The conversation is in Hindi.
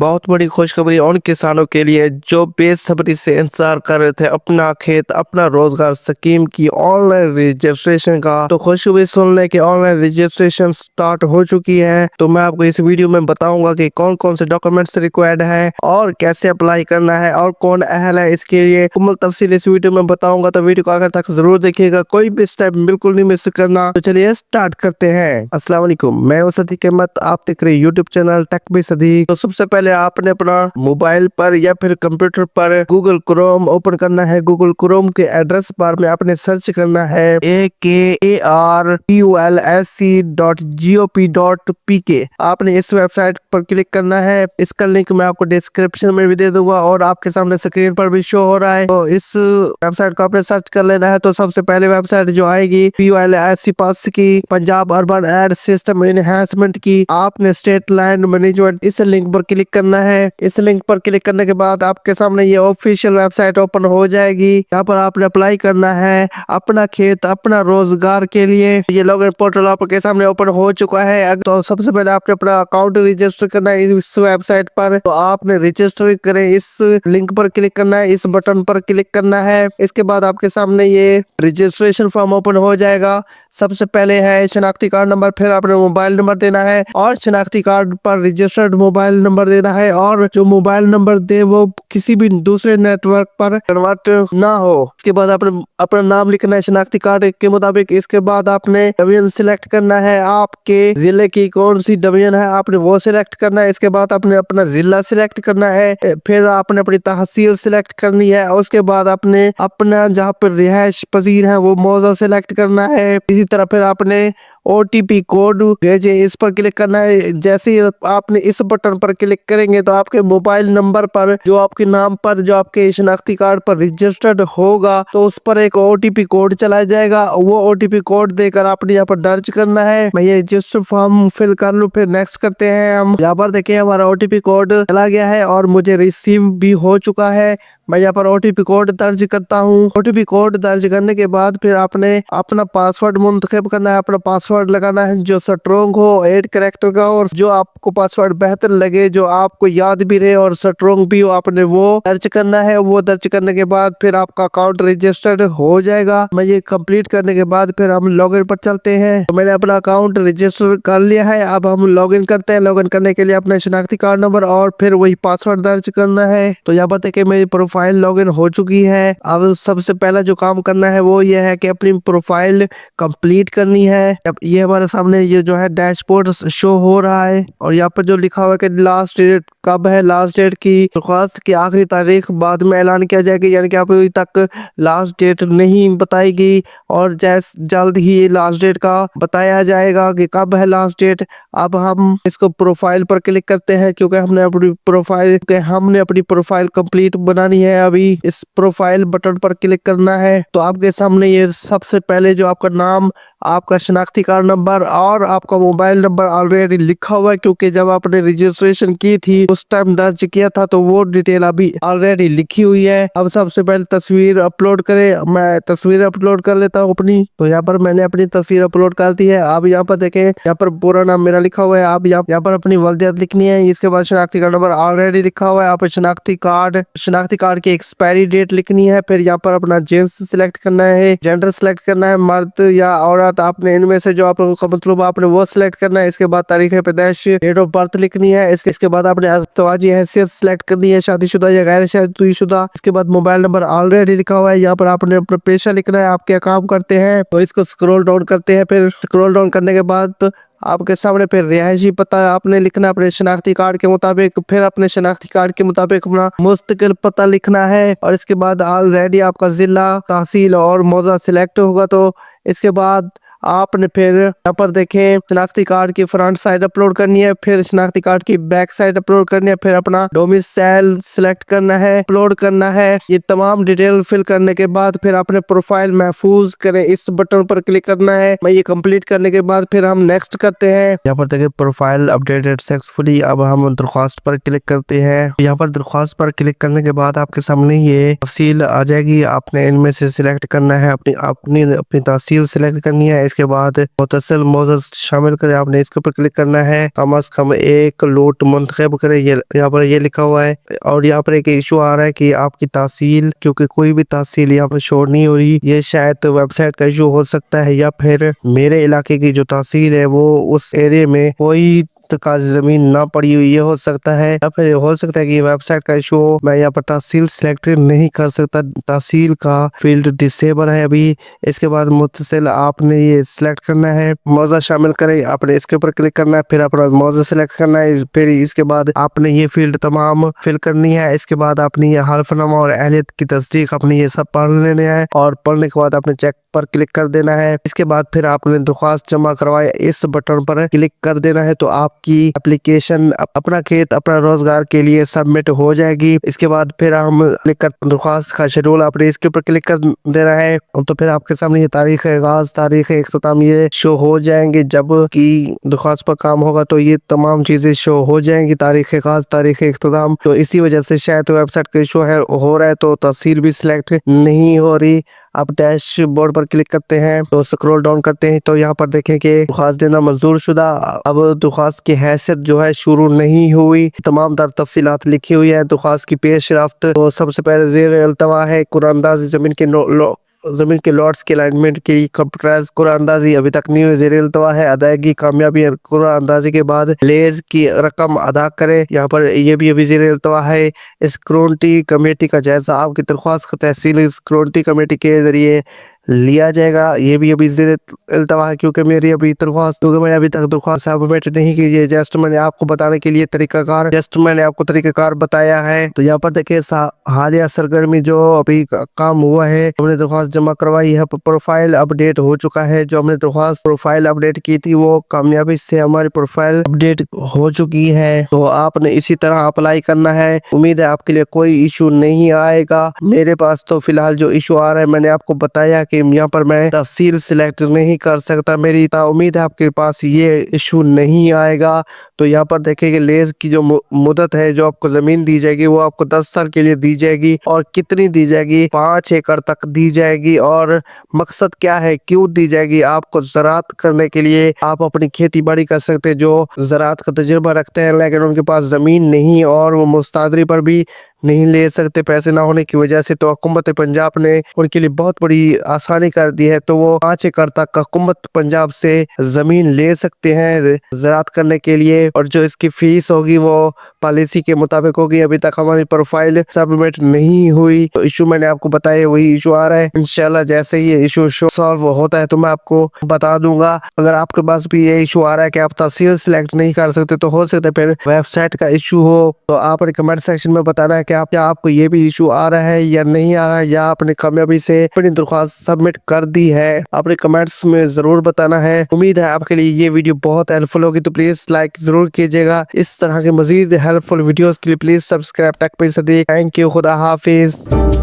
बहुत बड़ी खुशखबरी उन किसानों के लिए जो बेसब्री से इंतजार कर रहे थे अपना खेत अपना रोजगार स्कीम की ऑनलाइन रजिस्ट्रेशन का। तो खुशखबरी सुनने के ऑनलाइन रजिस्ट्रेशन स्टार्ट हो चुकी है। तो मैं आपको इस वीडियो में बताऊंगा कि कौन कौन से डॉक्यूमेंट्स रिक्वायर्ड है और कैसे अप्लाई करना है और कौन अहल है इसके लिए मुकम्मल तफसील इस वीडियो में बताऊंगा। तो वीडियो को आखिर तक जरूर देखिएगा, कोई भी स्टेप बिल्कुल नहीं मिस करना। तो चलिए स्टार्ट करते हैं। अस्सलाम वालेकुम, मैं हूं सदीक अहमद, आप देख रहे YouTube channel tech by Sadiq. तो सबसे पहले आपने अपना मोबाइल पर या फिर कंप्यूटर पर गूगल क्रोम ओपन करना है। गूगल क्रोम के एड्रेस बार में आपने सर्च करना है akarpulsc.gop.pk। आपने इस वेबसाइट पर क्लिक करना है। इसका लिंक मैं आपको डिस्क्रिप्शन में भी दे दूंगा और आपके सामने स्क्रीन पर भी शो हो रहा है। तो इस वेबसाइट को आपने सर्च कर लेना है। तो सबसे पहले वेबसाइट जो आएगी PULSC पास की, Punjab urban aid system enhancement की, आपने स्टेट लैंड मैनेजमेंट इस लिंक पर क्लिक करना है। इस लिंक पर क्लिक करने के बाद आपके सामने ये ऑफिशियल वेबसाइट ओपन हो जाएगी। यहाँ पर आपने अप्लाई करना है अपना खेत अपना रोजगार के लिए। ये लॉगिन पोर्टल आपके सामने ओपन हो चुका है। तो सबसे पहले आपने अपना अकाउंट रजिस्टर करना है इस वेबसाइट पर। तो आपने रजिस्टर करें, इस लिंक पर क्लिक करना है, इस बटन पर क्लिक करना है। इसके बाद आपके सामने ये रजिस्ट्रेशन फॉर्म ओपन हो जाएगा। सबसे पहले है शनाख्ती कार्ड नंबर, फिर आपने मोबाइल नंबर देना है और शनाख्ती कार्ड पर रजिस्टर्ड मोबाइल नंबर देना है और जो मोबाइल नंबर दे वो किसी भी दूसरे नेटवर्क पर कन्वर्ट ना हो। इसके बाद आपने अपना नाम लिखना है शनाख्ती कार्ड के मुताबिक। इसके बाद आपने डिवीजन सिलेक्ट करना है, आपके जिले की कौन सी डिवीजन है आपने वो सिलेक्ट करना है। इसके बाद आपने अपना जिला सिलेक्ट करना है, फिर आपने अपनी तहसील सिलेक्ट करनी है। उसके बाद आपने अपना जहाँ पर रिहायश पजीर है वो मौजा सिलेक्ट करना है। इसी तरह फिर आपने OTP कोड भेजे, इस पर क्लिक करना है। जैसे ही आपने इस बटन पर क्लिक करेंगे तो आपके मोबाइल नंबर पर जो आपके नाम पर जो आपके शनाख्ती कार्ड पर रजिस्टर्ड होगा तो उस पर एक OTP कोड चला जाएगा। वो OTP कोड देकर आपने यहाँ पर दर्ज करना है। मैं ये रजिस्टर फॉर्म फिल कर लूँ, फिर नेक्स्ट करते हैं। हम यहाँ पर देखिए हमारा OTP कोड चला गया है और मुझे रिसीव भी हो चुका है। मैं यहाँ पर OTP कोड दर्ज करता हूँ। OTP कोड दर्ज करने के बाद फिर आपने अपना पासवर्ड मुंतखब करना है। अपना पासवर्ड लगाना है जो स्ट्रोंग हो 8 कैरेक्टर का और जो आपको पासवर्ड बेहतर लगे, जो आपको याद भी रहे और स्ट्रोंग भी हो, आपने वो दर्ज करना है। वो दर्ज करने के बाद फिर आपका अकाउंट रजिस्टर्ड हो जाएगा। मैं ये कंप्लीट करने के बाद फिर हम लॉगिन पर चलते हैं। तो मैंने अपना अकाउंट रजिस्टर कर लिया है। अब हम लॉगिन करते हैं। लॉगिन करने के लिए अपने शनाख्ती कार्ड नंबर और फिर वही पासवर्ड दर्ज करना है। तो यहाँ पर देखिए मेरी प्रोफाइल लॉगिन हो चुकी है। अब सबसे पहला जो काम करना है वो ये है कि अपनी प्रोफाइल कंप्लीट करनी है। अब ये हमारे सामने ये जो है डैशबोर्ड शो हो रहा है और यहाँ पर जो लिखा हुआ है कि लास्ट डेट कब है, लास्ट डेट की दरख्वास्त की आखिरी तारीख बाद में ऐलान किया जाएगा, यानी कि अभी तक लास्ट डेट नहीं बताएगी और जल्द ही लास्ट डेट का बताया जाएगा कि कब है लास्ट डेट। अब हम इसको प्रोफाइल पर क्लिक करते हैं क्योंकि हमने अपनी प्रोफाइल कंप्लीट बनानी है। अभी इस प्रोफाइल बटन पर क्लिक करना है। तो आपके सामने ये सबसे पहले जो आपका नाम, आपका शनाख्ती कार्ड नंबर और आपका मोबाइल नंबर ऑलरेडी लिखा हुआ है क्योंकि जब आपने रजिस्ट्रेशन की थी उस टाइम दर्ज किया था तो वो डिटेल अभी ऑलरेडी लिखी हुई है। अब सबसे पहले तस्वीर अपलोड करें। मैं तस्वीर अपलोड कर लेता हूँ अपनी। तो यहाँ पर मैंने अपनी तस्वीर अपलोड कर दी है। अब यहाँ पर देखें, यहाँ पर पूरा नाम मेरा लिखा हुआ है। आप यहाँ पर अपनी वल्दियत लिखनी है। इसके बाद शनाख्ती कार्ड नंबर ऑलरेडी लिखा हुआ है। आप शनाख्ती कार्ड की एक्सपायरी डेट लिखनी है। फिर यहाँ पर अपना जेंट्स सिलेक्ट करना है, जेंडर सिलेक्ट करना है, मर्द या औरत, आपने इनमें से जो आप लोगों का मतलब आपने वो सिलेक्ट करना है। इसके बाद तारीख पैदाइश डेट ऑफ बर्थ लिखनी है। इसके बाद आपने अज़वाजी हैसियत सिलेक्ट करनी है, शादीशुदा या गैर शादीशुदा। इसके बाद मोबाइल नंबर ऑलरेडी लिखा हुआ है। यहाँ पर आपने अपना पेशा लिखना है, आप क्या काम करते हैं। तो इसको स्क्रॉल डाउन करते हैं। फिर स्क्रॉल डाउन करने के बाद आपके सामने फिर रिहायशी पता आपने लिखना है अपने शनाख्ती कार्ड के मुताबिक। फिर अपने शनाख्ती कार्ड के मुताबिक अपना मुस्तकिल पता लिखना है और इसके बाद ऑलरेडी आपका जिला, तहसील और मौजा सिलेक्ट होगा। तो इसके बाद आपने फिर यहाँ पर देखें शनाख्ती कार्ड की फ्रंट साइड अपलोड करनी है, फिर शनाख्ती कार्ड की बैक साइड अपलोड करनी है, फिर अपना डोमिसाइल सिलेक्ट करना है, अपलोड करना है। ये तमाम डिटेल फिल करने के बाद फिर अपने प्रोफाइल महफूज करें, इस बटन पर क्लिक करना है। मैं ये कंप्लीट करने के बाद फिर हम नेक्स्ट करते हैं। यहाँ पर देखें प्रोफाइल अपडेटेड सक्सेसफुली। अब हम दरख्वास्त पर क्लिक करते हैं। यहाँ पर दरख्वास्त पर क्लिक करने के बाद आपके सामने ये तफसील आ जाएगी। आपने इनमें से सिलेक्ट करना है, अपनी तहसील सिलेक्ट करनी है। इसके बाद मुतसिल मौजूद शामिल करें, आपने इसके ऊपर क्लिक करना है। कम अज कम एक लूट मुंतखब करें, ये यहाँ पर ये लिखा हुआ है। और यहाँ पर एक इशू आ रहा है कि आपकी तहसील, क्योंकि कोई भी तहसील यहाँ पर शो नहीं हो रही। ये शायद वेबसाइट का इशू हो सकता है, या फिर मेरे इलाके की जो तहसील है वो उस एरिया में कोई का जमीन ना पड़ी हुई, ये हो सकता है। या फिर हो सकता है कि वेबसाइट का इशू हो। मैं यहाँ पर तहसील सिलेक्ट नहीं कर सकता, तहसील का फील्ड डिसेबल है अभी। इसके बाद मुतसिल आपने ये सिलेक्ट करना है। मौजा शामिल करें, आपने इसके ऊपर क्लिक करना है, फिर अपना मौजा सिलेक्ट करना है। फिर इसके बाद आपने ये फील्ड तमाम फिल करनी है। इसके बाद आपने ये हल्फनामा और अहलियत की तस्दीक अपनी ये सब पढ़ लेने हैं, और पढ़ने के बाद आपने चेक पर क्लिक कर देना है। इसके बाद फिर आपने दरख्वास्त जमा करवाए, इस बटन पर क्लिक कर देना है, तो आपकी एप्लीकेशन अपना खेत अपना रोजगार के लिए सबमिट हो जाएगी। इसके बाद फिर हम क्लिक कर दरख्वास्त का शेड्यूल आपने इसके ऊपर क्लिक कर देना है, तो फिर आपके सामने ये तारीख आगाज, तारीख इख्तिताम ये शो हो जाएंगे। जब की दरख्वास्त पर काम होगा तो ये तमाम चीजें शो हो जाएंगी, तारीख आगाज, तारीख इख्तिताम। तो इसी वजह से शायद वेबसाइट का इशू हो रहा है, तो तहसील भी सिलेक्ट नहीं हो रही। आप डैशबोर्ड पर क्लिक करते हैं तो स्क्रॉल डाउन करते हैं, तो यहाँ पर देखें कि दरख्वास्त देना मंजूर शुदा। अब दरख्वास्त की हैसियत जो है शुरू नहीं हुई, तमाम तर तफसीलात लिखी हुई है दरख्वास्त की पेश रफ्त। तो सबसे पहले ज़ेर अल्तवा है कुरानंदाजी जमीन के लॉट्स के अलाइनमेंट की कंप्यूटराइज कुरानंदाजी अभी तक नहीं हुई, ज़ेर अल्तवा है अदायगी कामयाबी कुरानंदाजी के बाद लेज की रकम अदा करे। यहाँ पर ये भी अभी ज़ेर अल्तवा है। स्क्रूटनी कमेटी का जायजा, आपकी दरख्वास्त तहसील स्क्रूटनी कमेटी के जरिए लिया जाएगा। ये भी अभी ज़ेर अल्तवा है, क्योंकि मैंने अभी तक दरख्वास्त सबमिट नहीं की है। जस्ट मैंने आपको बताने के लिए मैंने आपको तरीकाकार बताया है। तो यहाँ पर देखिए हालिया सरगर्मी जो अभी काम हुआ है, हमने दरख्वास्त जमा करवाई है, प्रोफाइल अपडेट हो चुका है। जो हमने दरख्वास्त प्रोफाइल अपडेट की थी वो कामयाबी से हमारी प्रोफाइल अपडेट हो चुकी है। तो आपने इसी तरह अप्लाई करना है। उम्मीद है आपके लिए कोई इशू नहीं आएगा। मेरे पास तो फिलहाल जो इशू आ रहा है, मैंने आपको बताया कि यहाँ पर मैं तहसील सिलेक्ट नहीं कर सकता। मेरी उम्मीद है आपके पास ये इशू नहीं आएगा। तो यहाँ पर देखेंगे लेज की जो मुदत है, जो आपको जमीन दी जाएगी वो आपको 10 साल के लिए दी जाएगी। और कितनी दी जाएगी? 5 एकड़ तक दी जाएगी। और मकसद क्या है, क्यों दी जाएगी? आपको ज़राअत करने के लिए, आप अपनी खेती बाड़ी कर सकते हैं जो ज़राअत का तजुर्बा रखते हैं, लेकिन उनके पास ज़मीन नहीं और वो मुस्तादरी पर भी नहीं ले सकते पैसे ना होने की वजह से। तो हुकूमत पंजाब ने उनके लिए बहुत बड़ी आसानी कर दी है। तो वो 5 एकड़ तक हुकूमत पंजाब से जमीन ले सकते हैं ज़राअत करने के लिए। और जो इसकी फीस होगी वो पॉलिसी के मुताबिक होगी। अभी तक हमारी प्रोफाइल सबमिट नहीं हुई, तो इशू मैंने आपको बताया वही इशू आ रहा है। इंशाल्लाह जैसे ही ये इशू सॉल्व होता है तो मैं आपको बता दूंगा। अगर आपके पास भी ये इशू आ रहा है कि आप तहसील सिलेक्ट नहीं कर सकते, तो हो सकता है फिर वेबसाइट का इशू हो, तो आप कमेंट सेक्शन में बताना है कि क्या आपको ये भी इशू आ रहा है या नहीं आ रहा है, या आपने कामयाबी से अपनी दरख्वास्त सबमिट कर दी है। आपने कमेंट्स में जरूर बताना है। उम्मीद है आपके लिए ये वीडियो बहुत हेल्पफुल होगी, तो प्लीज लाइक जरूर कीजिएगा। इस तरह के मजीद हेल्पफुल वीडियोस के लिए प्लीज सब्सक्राइब टेक पे। थैंक यू, खुदा हाफिज।